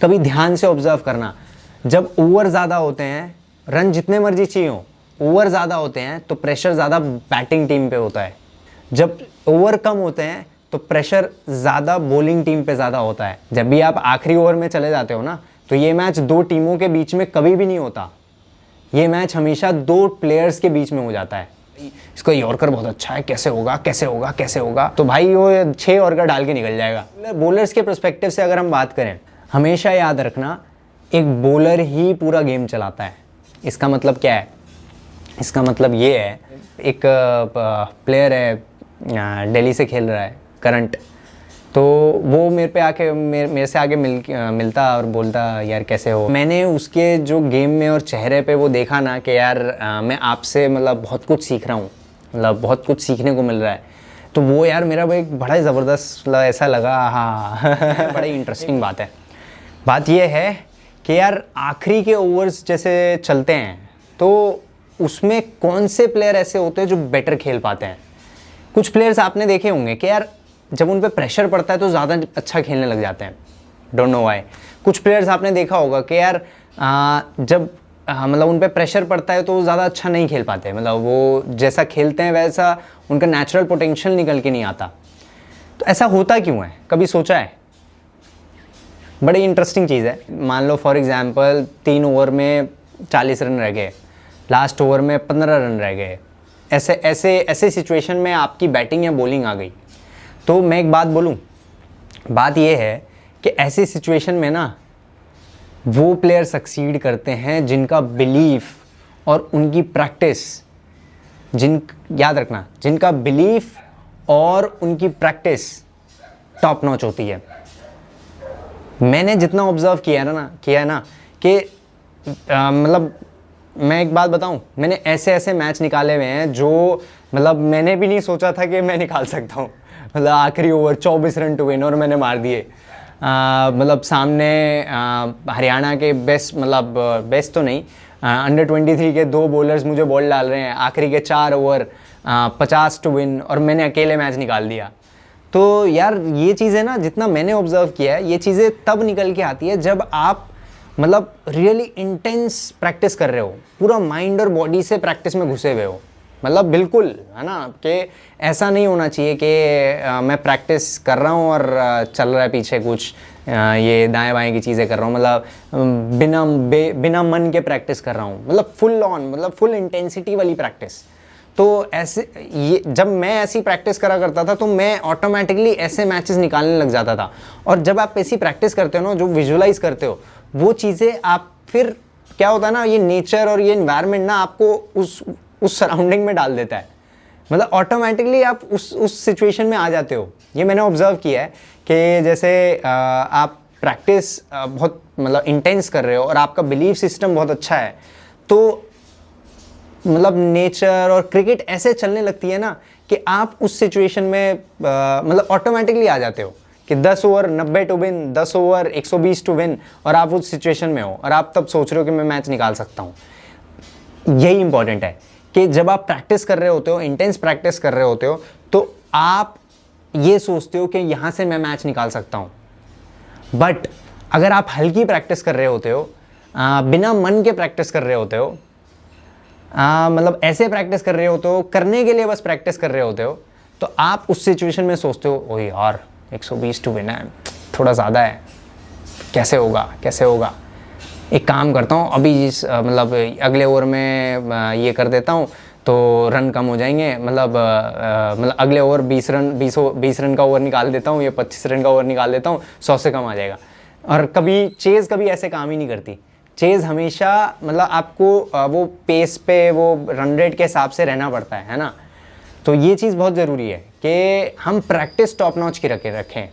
कभी ध्यान से ऑब्जर्व करना, जब ओवर ज़्यादा होते हैं, रन जितने मर्जी चाहिए हो, ओवर ज़्यादा होते हैं तो प्रेशर ज़्यादा बैटिंग टीम पे होता है। जब ओवर कम होते हैं तो प्रेशर ज़्यादा बॉलिंग टीम पे ज़्यादा होता है। जब भी आप आखिरी ओवर में चले जाते हो ना, तो ये मैच दो टीमों के बीच में कभी भी नहीं होता, ये मैच हमेशा दो प्लेयर्स के बीच में हो जाता है। इसका यॉर्कर बहुत अच्छा है, कैसे होगा कैसे होगा कैसे होगा, तो भाई वो 6 यॉर्कर डाल के निकल जाएगा। बॉलर्स के पर्सपेक्टिव से अगर हम बात करें, हमेशा याद रखना एक बॉलर ही पूरा गेम चलाता है। इसका मतलब क्या है? इसका मतलब ये है, एक प्लेयर है दिल्ली से खेल रहा है करंट, तो वो मेरे पे आके मेरे से आगे मिलता और बोलता यार कैसे हो। मैंने उसके जो गेम में और चेहरे पे वो देखा ना कि यार मैं आपसे मतलब बहुत कुछ सीख रहा हूँ, मतलब बहुत कुछ सीखने को मिल रहा है। तो वो यार मेरा वो एक बड़ा ही ज़बरदस्त ऐसा लगा, हाँ बड़ी इंटरेस्टिंग बात है। बात ये है कि यार आखिरी के ओवर्स जैसे चलते हैं तो उसमें कौन से प्लेयर ऐसे होते हैं जो बेटर खेल पाते हैं। कुछ प्लेयर्स आपने देखे होंगे कि यार जब उन पे प्रेशर पड़ता है तो ज़्यादा अच्छा खेलने लग जाते हैं, डोंट नो व्हाई। कुछ प्लेयर्स आपने देखा होगा कि यार जब मतलब उन पे प्रेशर पड़ता है तो वो ज़्यादा अच्छा नहीं खेल पाते, मतलब वो जैसा खेलते हैं वैसा उनका नेचुरल पोटेंशियल निकल के नहीं आता। तो ऐसा होता क्यों है, कभी सोचा है? बड़ी इंटरेस्टिंग चीज़ है। मान लो फॉर एग्जांपल 3 ओवर में 40 रन रह गए, लास्ट ओवर में 15 रन रह गए, ऐसे सिचुएशन में आपकी बैटिंग या बॉलिंग आ गई, तो मैं एक बात बोलूं, बात ये है कि ऐसी सिचुएशन में ना वो प्लेयर सक्सीड करते हैं जिनका बिलीफ और उनकी प्रैक्टिस, याद रखना, जिनका बिलीफ और उनकी प्रैक्टिस टॉप नॉच होती है। मैंने जितना ऑब्जर्व किया है ना कि मतलब मैं एक बात बताऊं, मैंने ऐसे मैच निकाले हुए हैं जो मतलब मैंने भी नहीं सोचा था कि मैं निकाल सकता हूं। मतलब आखिरी ओवर 24 रन टू विन और मैंने मार दिए। मतलब सामने हरियाणा के बेस्ट, मतलब बेस्ट तो नहीं, अंडर 23 के 2 बॉलर्स मुझे बॉल डाल रहे हैं, आखिरी के 4 ओवर 50 टू विन और मैंने अकेले मैच निकाल दिया। तो यार ये चीज़ें ना, जितना मैंने ऑब्जर्व किया है, ये चीज़ें तब निकल के आती है जब आप मतलब रियली इंटेंस प्रैक्टिस कर रहे हो, पूरा माइंड और बॉडी से प्रैक्टिस में घुसे हुए हो। मतलब बिल्कुल, है ना, कि ऐसा नहीं होना चाहिए कि मैं प्रैक्टिस कर रहा हूँ और चल रहा है पीछे कुछ ये दाएं बाएं की चीज़ें कर रहा हूँ, मतलब बिना मन के प्रैक्टिस कर रहा हूँ, मतलब फुल ऑन, मतलब फुल इंटेंसिटी वाली प्रैक्टिस। तो ऐसे ये जब मैं ऐसी प्रैक्टिस करा करता था तो मैं ऑटोमेटिकली ऐसे मैचेस निकालने लग जाता था। और जब आप ऐसी प्रैक्टिस करते हो ना, जो विजुअलाइज करते हो वो चीज़ें, आप फिर क्या होता है ना, ये नेचर और ये एनवायरनमेंट ना आपको उस सराउंडिंग में डाल देता है, मतलब ऑटोमेटिकली आप उस सिचुएशन में आ जाते हो। ये मैंने ऑब्जर्व किया है कि जैसे आप प्रैक्टिस बहुत मतलब इंटेंस कर रहे हो और आपका बिलीफ सिस्टम बहुत अच्छा है, तो मतलब नेचर और क्रिकेट ऐसे चलने लगती है ना कि आप उस सिचुएशन में मतलब ऑटोमेटिकली आ जाते हो कि 10 over 90 to win, 10 over 120 to win, और आप उस सिचुएशन में हो और आप तब सोच रहे हो कि मैं मैच निकाल सकता हूँ। यही इंपॉर्टेंट है कि जब आप प्रैक्टिस कर रहे होते हो, इंटेंस प्रैक्टिस कर रहे होते हो, तो आप ये सोचते हो कि यहाँ से मैं मैच निकाल सकता हूँ। बट अगर आप हल्की प्रैक्टिस कर रहे होते हो, बिना मन के प्रैक्टिस कर रहे होते हो, मतलब ऐसे प्रैक्टिस कर रहे होते हो, करने के लिए बस प्रैक्टिस कर रहे होते हो, तो आप उस सिचुएशन में सोचते हो ओ यार 120 टू विन है, थोड़ा ज़्यादा है, कैसे होगा कैसे होगा, एक काम करता हूँ अभी मतलब अगले ओवर में ये कर देता हूँ तो रन कम हो जाएंगे, मतलब अगले ओवर 20 रन का ओवर निकाल देता हूँ या 25 रन का ओवर निकाल देता हूँ, 100 से कम आ जाएगा। और कभी चेज़ कभी ऐसे काम ही नहीं करती। चेज़ हमेशा मतलब आपको वो पेस पे, वो रन रेट के हिसाब से रहना पड़ता है ना। तो ये चीज़ बहुत ज़रूरी है कि हम प्रैक्टिस टॉप नॉच की रखें।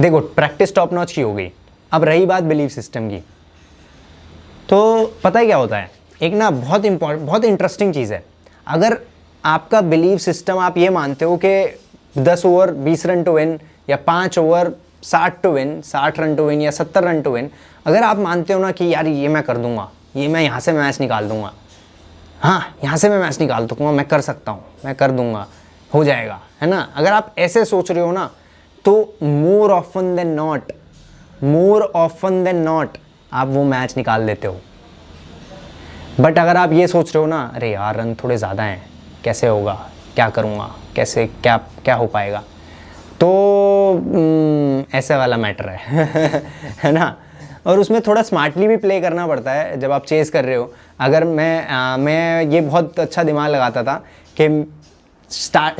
देखो प्रैक्टिस टॉप नॉच की हो गई, अब रही बात बिलीफ सिस्टम की। तो पता है क्या होता है, एक ना बहुत इंटरेस्टिंग चीज़ है। अगर आपका बिलीफ सिस्टम, आप ये मानते हो कि 10 ओवर 20 रन टू विन या 5 over 60 to win, 60 run to win या 70 रन टू विन, अगर आप मानते हो ना कि यार ये मैं कर दूंगा, ये मैं यहाँ से मैच निकाल दूंगा, हाँ यहाँ से मैं मैच निकाल दूंगा, मैं कर सकता हूँ, मैं कर दूंगा, हो जाएगा, है ना, अगर आप ऐसे सोच रहे हो ना, तो more often than not more often than not आप वो मैच निकाल देते हो। बट अगर आप ये सोच रहे हो ना, अरे यार रन थोड़े ज़्यादा हैं, कैसे होगा, क्या करूँगा, कैसे क्या क्या हो पाएगा, तो ऐसे वाला मैटर है है ना। और उसमें थोड़ा स्मार्टली भी प्ले करना पड़ता है जब आप चेस कर रहे हो। अगर मैं ये बहुत अच्छा दिमाग लगाता था कि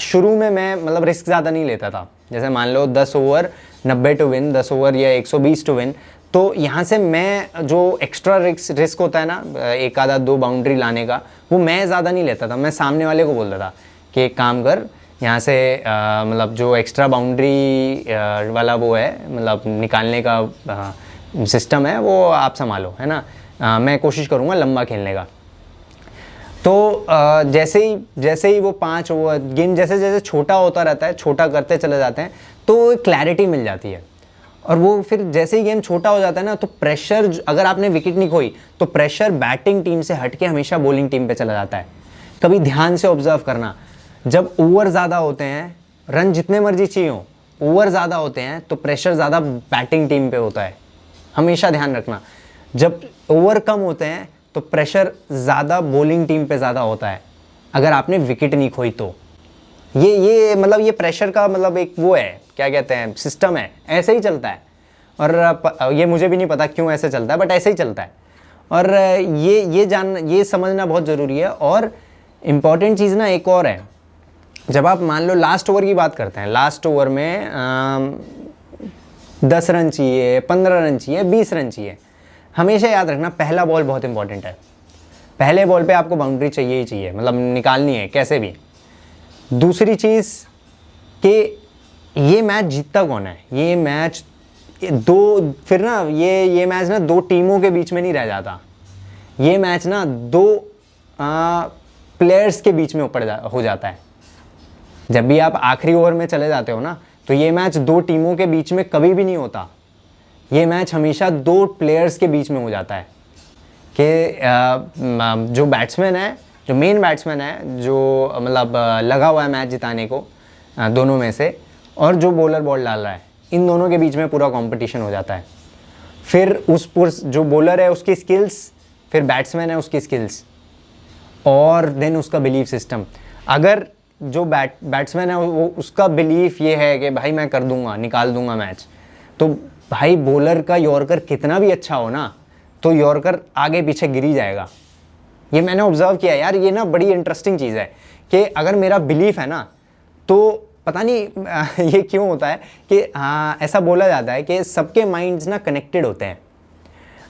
शुरू में मैं मतलब रिस्क ज़्यादा नहीं लेता था। जैसे मान लो 10 ओवर 90 टू विन, 10 ओवर या 120 टू विन, तो यहाँ से मैं जो एक्स्ट्रा रिस्क होता है ना, एक आधा 2 बाउंड्री लाने का, वो मैं ज़्यादा नहीं लेता था। मैं सामने वाले को बोलता था कि एक काम कर, यहाँ से मतलब जो एक्स्ट्रा बाउंड्री वाला वो है, मतलब निकालने का सिस्टम है, वो आप संभालो, है ना। मैं कोशिश करूँगा लंबा खेलने का। तो जैसे ही वो 5 ओवर गेम जैसे जैसे छोटा होता रहता है, छोटा करते चले जाते हैं, तो क्लैरिटी मिल जाती है। और वो फिर जैसे ही गेम छोटा हो जाता है ना, तो प्रेशर, अगर आपने विकेट नहीं खोई तो प्रेशर बैटिंग टीम से हट के हमेशा बॉलिंग टीम पे चला जाता है। कभी ध्यान से ऑब्जर्व करना, जब ओवर ज़्यादा होते हैं, रन जितने मर्जी चाहिए हो, ओवर ज़्यादा होते हैं तो प्रेशर ज़्यादा बैटिंग टीम पे होता है। हमेशा ध्यान रखना, जब ओवर कम होते हैं तो प्रेशर ज़्यादा बॉलिंग टीम पे ज़्यादा होता है, अगर आपने विकेट नहीं खोई तो। ये मतलब ये प्रेशर का मतलब एक वो है, क्या कहते हैं, सिस्टम है, ऐसे ही चलता है। और ये मुझे भी नहीं पता क्यों ऐसे चलता है, बट ऐसे ही चलता है। और ये समझना बहुत ज़रूरी है। और इम्पॉर्टेंट चीज़ ना एक और है, जब आप मान लो लास्ट ओवर की बात करते हैं, लास्ट ओवर में 10 रन चाहिए, 15 रन चाहिए, 20 रन चाहिए, हमेशा याद रखना पहला बॉल बहुत इंपॉर्टेंट है। पहले बॉल पे आपको बाउंड्री चाहिए ही चाहिए, मतलब निकालनी है कैसे भी। दूसरी चीज़ कि ये मैच जीतता कौन है, ये मैच फिर ना ये मैच ना 2 टीमों के बीच में नहीं रह जाता, ये मैच ना 2 प्लेयर्स के बीच में हो जाता है। जब भी आप आखिरी ओवर में चले जाते हो ना, तो ये मैच 2 टीमों के बीच में कभी भी नहीं होता, ये मैच हमेशा 2 प्लेयर्स के बीच में हो जाता है। कि जो बैट्समैन है, जो मेन बैट्समैन है, जो मतलब लगा हुआ है मैच जिताने को दोनों में से, और जो बॉलर बॉल डाल रहा है, इन दोनों के बीच में पूरा कंपटीशन हो जाता है। फिर जो बॉलर है उसकी स्किल्स, फिर बैट्समैन है उसकी स्किल्स, और देन उसका बिलीफ सिस्टम। अगर जो बैट्समैन है वो उसका बिलीफ ये है कि भाई मैं कर दूंगा, निकाल दूंगा मैच, तो भाई बॉलर का यॉर्कर कितना भी अच्छा हो ना, तो यॉर्कर आगे पीछे गिर ही जाएगा। ये मैंने ऑब्जर्व किया यार, ये ना बड़ी इंटरेस्टिंग चीज़ है कि अगर मेरा बिलीफ है ना, तो पता नहीं ये क्यों होता है कि हाँ, ऐसा बोला जाता है कि सबके माइंड्स ना कनेक्टेड होते हैं।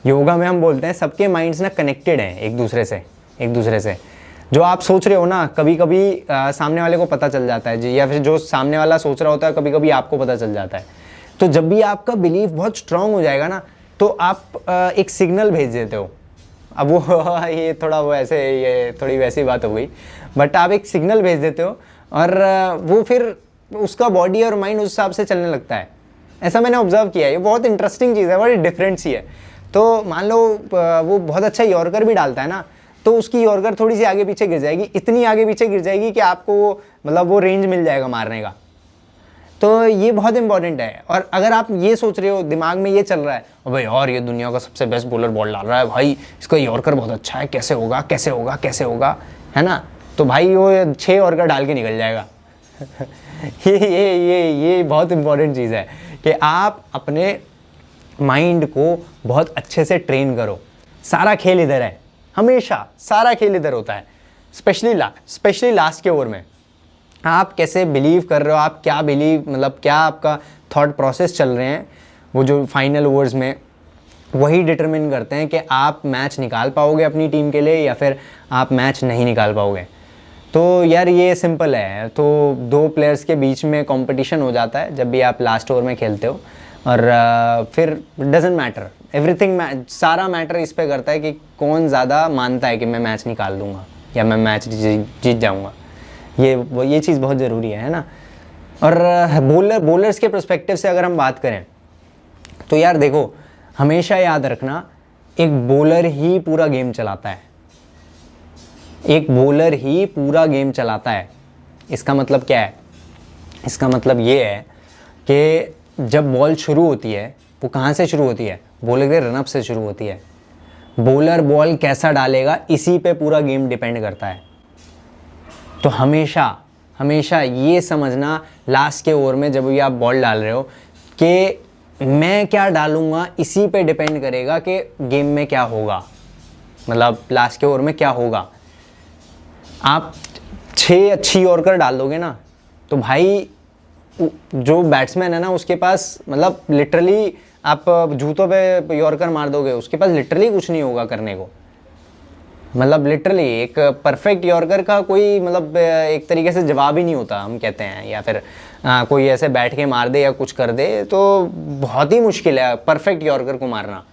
योगा में हम बोलते हैं सबके माइंड्स ना कनेक्टेड हैं एक दूसरे से। जो आप सोच रहे हो ना, कभी कभी सामने वाले को पता चल जाता है जी, या फिर जो सामने वाला सोच रहा होता है कभी कभी आपको पता चल जाता है। तो जब भी आपका बिलीफ बहुत स्ट्रांग हो जाएगा ना, तो आप एक सिग्नल भेज देते हो। अब वो ये थोड़ा वो ऐसे, ये थोड़ी वैसी बात हो गई, बट आप एक सिग्नल भेज देते हो और वो फिर उसका बॉडी और माइंड उस हिसाब से चलने लगता है। ऐसा मैंने ऑब्जर्व किया है, ये बहुत इंटरेस्टिंग चीज़ है, बड़ी डिफरेंट सी है। तो मान लो वो बहुत अच्छा यॉर्कर भी डालता है ना, तो उसकी यॉर्कर थोड़ी सी आगे पीछे गिर जाएगी, इतनी आगे पीछे गिर जाएगी कि आपको मतलब वो रेंज मिल जाएगा मारने का। तो ये बहुत इंपॉर्टेंट है। और अगर आप ये सोच रहे हो, दिमाग में ये चल रहा है, भाई और ये दुनिया का सबसे बेस्ट बॉलर बॉल डाल रहा है, भाई इसका यॉर्कर बहुत अच्छा है, कैसे होगा, है ना, तो भाई वो 6 यॉर्कर डाल के निकल जाएगा। ये बहुत इंपॉर्टेंट चीज़ है कि आप अपने माइंड को बहुत अच्छे से ट्रेन करो। सारा खेल इधर है, हमेशा सारा खेल इधर होता है, स्पेशली लास्ट के ओवर में आप कैसे बिलीव कर रहे हो, आप क्या मतलब क्या आपका थॉट प्रोसेस चल रहे हैं, वो जो फाइनल ओवर्स में वही डिटरमिन करते हैं कि आप मैच निकाल पाओगे अपनी टीम के लिए या फिर आप मैच नहीं निकाल पाओगे। तो यार ये सिंपल है। तो 2 प्लेयर्स के बीच में कंपटीशन हो जाता है जब भी आप लास्ट ओवर में खेलते हो, और फिर डजेंट मैटर, एवरीथिंग सारा मैटर इस पे करता है कि कौन ज़्यादा मानता है कि मैं मैच निकाल दूंगा या मैं मैच जीत जाऊंगा। ये चीज़ बहुत ज़रूरी है ना। और बॉलर्स के पर्सपेक्टिव से अगर हम बात करें तो यार देखो, हमेशा याद रखना, एक बॉलर ही पूरा गेम चलाता है, एक बॉलर ही पूरा गेम चलाता है। इसका मतलब क्या है? इसका मतलब ये है कि जब बॉल शुरू होती है, वो कहाँ से शुरू होती है? बॉलर के रनअप से शुरू होती है। बॉलर बॉल कैसा डालेगा इसी पे पूरा गेम डिपेंड करता है। तो हमेशा हमेशा ये समझना लास्ट के ओवर में जब भी आप बॉल डाल रहे हो कि मैं क्या डालूंगा इसी पे डिपेंड करेगा कि गेम में क्या होगा, मतलब लास्ट के ओवर में क्या होगा। आप 6 अच्छी यॉर्कर डाल दोगे ना तो भाई जो बैट्समैन है ना उसके पास मतलब लिटरली आप जूतों पे यॉर्कर मार दोगे, उसके पास लिटरली कुछ नहीं होगा करने को। मतलब लिटरली एक परफेक्ट यॉर्कर का कोई मतलब एक तरीके से जवाब ही नहीं होता हम कहते हैं, या फिर कोई ऐसे बैठ के मार दे या कुछ कर दे तो बहुत ही मुश्किल है परफेक्ट यॉर्कर को मारना।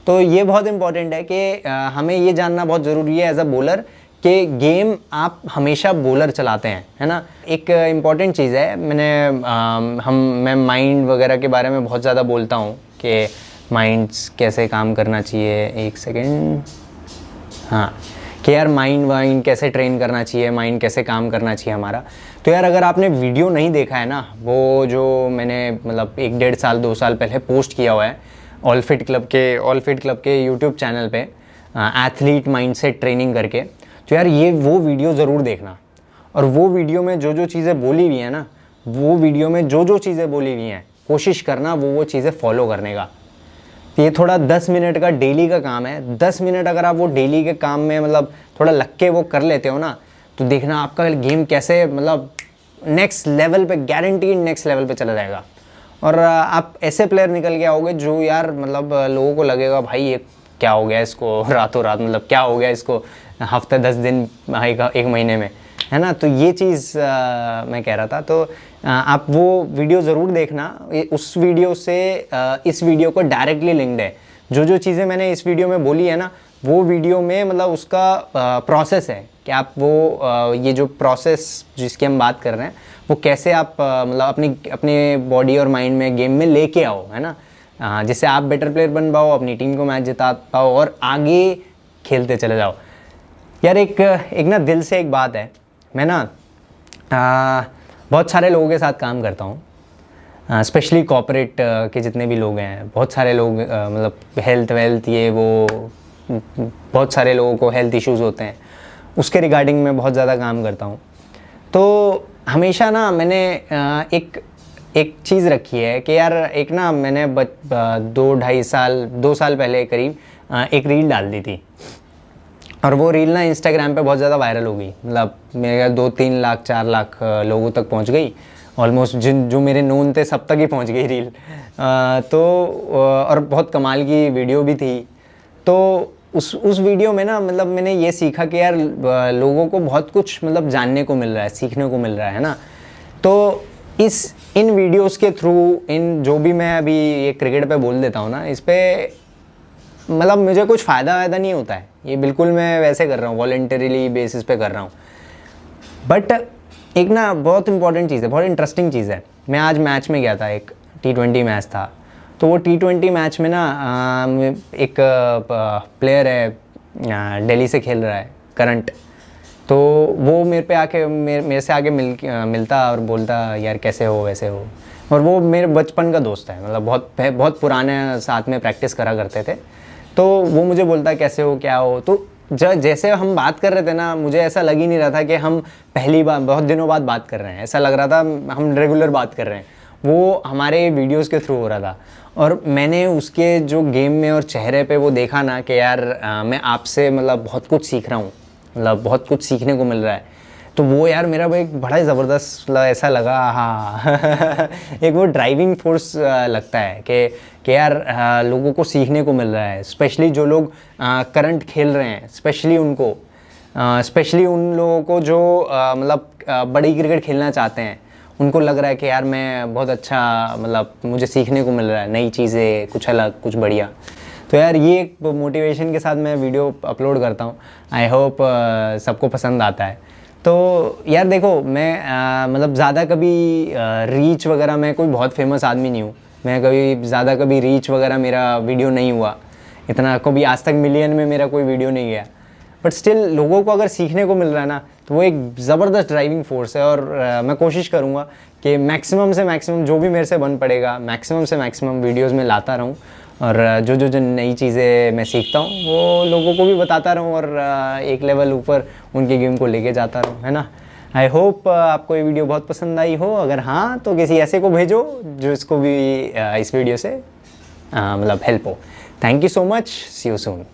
तो ये बहुत इंपॉर्टेंट है कि हमें ये जानना बहुत ज़रूरी है एज अ बॉलर कि गेम आप हमेशा बॉलर चलाते हैं, है ना। एक इम्पॉर्टेंट चीज़ है, मैं माइंड वगैरह के बारे में बहुत ज़्यादा बोलता हूँ कि माइंड्स कैसे काम करना चाहिए। एक सेकेंड, हाँ, कि यार माइंड कैसे ट्रेन करना चाहिए, माइंड कैसे काम करना चाहिए हमारा। तो यार अगर आपने वीडियो नहीं देखा है ना, वो जो मैंने मतलब 1-1.5 साल 2 साल पहले पोस्ट किया हुआ है ऑल फिट क्लब के यूट्यूब चैनल पे एथलीट माइंडसेट ट्रेनिंग करके, तो यार ये वो वीडियो ज़रूर देखना। और वो वीडियो में जो जो चीज़ें बोली हुई हैं ना, वो वीडियो में जो जो चीज़ें बोली हुई हैं कोशिश करना वो चीज़ें फॉलो करने का। ये थोड़ा 10 मिनट का डेली का काम है। 10 मिनट अगर आप वो डेली के काम में मतलब थोड़ा लग के वो कर लेते हो ना, तो देखना आपका गेम कैसे मतलब नेक्स्ट लेवल पे, गारंटीड नेक्स्ट लेवल पे चला जाएगा। और आप ऐसे प्लेयर निकल के आओगे जो यार मतलब लोगों को लगेगा भाई ये क्या हो गया इसको रातों रात, मतलब क्या हो गया इसको हफ्ते 10 दिन एक महीने में, है ना। तो ये चीज़ मैं कह रहा था। तो आप वो वीडियो ज़रूर देखना। उस वीडियो से इस वीडियो को डायरेक्टली लिंक्ड है। जो जो चीज़ें मैंने इस वीडियो में बोली है ना, वो वीडियो में मतलब उसका प्रोसेस है कि आप वो ये जो प्रोसेस जिसकी हम बात कर रहे हैं वो कैसे आप मतलब अपने बॉडी और माइंड में गेम में लेके आओ, है ना, जिससे आप बेटर प्लेयर बन पाओ, अपनी टीम को मैच जिता पाओ और आगे खेलते चले जाओ। यार एक ना दिल से एक बात है, मैं ना बहुत सारे लोगों के साथ काम करता हूँ, स्पेशली कॉर्पोरेट के जितने भी लोग हैं, बहुत सारे लोग मतलब हेल्थ वेल्थ ये वो, बहुत सारे लोगों को हेल्थ इश्यूज़ होते हैं, उसके रिगार्डिंग मैं बहुत ज़्यादा काम करता हूँ। तो हमेशा ना मैंने एक चीज़ रखी है कि यार एक ना मैंने 2 साल पहले करीब एक रील डाल दी थी, और वो रील ना इंस्टाग्राम पे बहुत ज़्यादा वायरल हो गई। मतलब मेरे 2-3 लाख 4 लाख लोगों तक पहुंच गई ऑलमोस्ट, जो मेरे नोन थे सब तक ही पहुंच गई रील। तो और बहुत कमाल की वीडियो भी थी। तो उस वीडियो में ना मतलब मैंने ये सीखा कि यार लोगों को बहुत कुछ मतलब जानने को मिल रहा है, सीखने को मिल रहा है ना। तो इन वीडियोस के थ्रू, इन जो भी मैं अभी ये क्रिकेट पे बोल देता हूँ ना, इस पे मतलब मुझे कुछ फ़ायदा वायदा नहीं होता है, ये बिल्कुल मैं वैसे कर रहा हूँ, वॉलंटरीली बेसिस पे कर रहा हूँ। बट एक ना बहुत इंपॉर्टेंट चीज़ है, बहुत इंटरेस्टिंग चीज़ है। मैं आज मैच में गया था, एक T20 मैच था। तो वो T20 मैच में ना एक प्लेयर है दिल्ली से खेल रहा है करंट। तो वो मेरे से आके मिलता और बोलता यार कैसे हो वैसे हो। और वो मेरे बचपन का दोस्त है, मतलब बहुत पुराने साथ में प्रैक्टिस करा करते थे। तो वो मुझे बोलता कैसे हो क्या हो। तो जैसे हम बात कर रहे थे ना, मुझे ऐसा लग ही नहीं रहा था कि हम पहली बार बहुत दिनों बाद बात कर रहे हैं, ऐसा लग रहा था हम रेगुलर बात कर रहे हैं। वो हमारे वीडियोस के थ्रू हो रहा था, और मैंने उसके जो गेम में और चेहरे पे वो देखा ना कि यार मैं आपसे मतलब बहुत कुछ सीख रहा हूँ, मतलब बहुत कुछ सीखने को मिल रहा है। तो वो यार मेरा एक बड़ा ही ज़बरदस्त ऐसा लगा, हाँ एक वो ड्राइविंग फोर्स लगता है कि यार लोगों को सीखने को मिल रहा है। स्पेशली जो लोग करंट खेल रहे हैं, स्पेशली उन लोगों को जो मतलब बड़ी क्रिकेट खेलना चाहते हैं, उनको लग रहा है कि यार मैं बहुत अच्छा मतलब मुझे सीखने को मिल रहा है, नई चीज़ें, कुछ अलग, कुछ बढ़िया। तो यार ये एक मोटिवेशन के साथ मैं वीडियो अपलोड करता हूँ। आई होप सबको पसंद आता है। तो यार देखो, मैं मतलब ज़्यादा कभी रीच वगैरह, मैं कोई बहुत फेमस आदमी नहीं हूँ, मैं कभी रीच वगैरह मेरा वीडियो नहीं हुआ इतना, कभी आज तक मिलियन में मेरा कोई वीडियो नहीं गया। बट स्टिल लोगों को अगर सीखने को मिल रहा है ना, तो वो एक ज़बरदस्त ड्राइविंग फोर्स है। और मैं कोशिश करूँगा कि मैक्सिमम से मैक्सिमम जो भी मेरे से बन पड़ेगा, मैक्सिमम से मैक्सिमम वीडियोज़ में लाता रहूँ, और जो नई चीज़ें मैं सीखता हूँ वो लोगों को भी बताता रहूँ, और एक लेवल ऊपर उनके गेम को लेके जाता रहूँ, है ना। आई होप आपको ये वीडियो बहुत पसंद आई हो। अगर हाँ, तो किसी ऐसे को भेजो जो इसको भी इस वीडियो से मतलब हेल्प हो। Thank you so much, see you soon.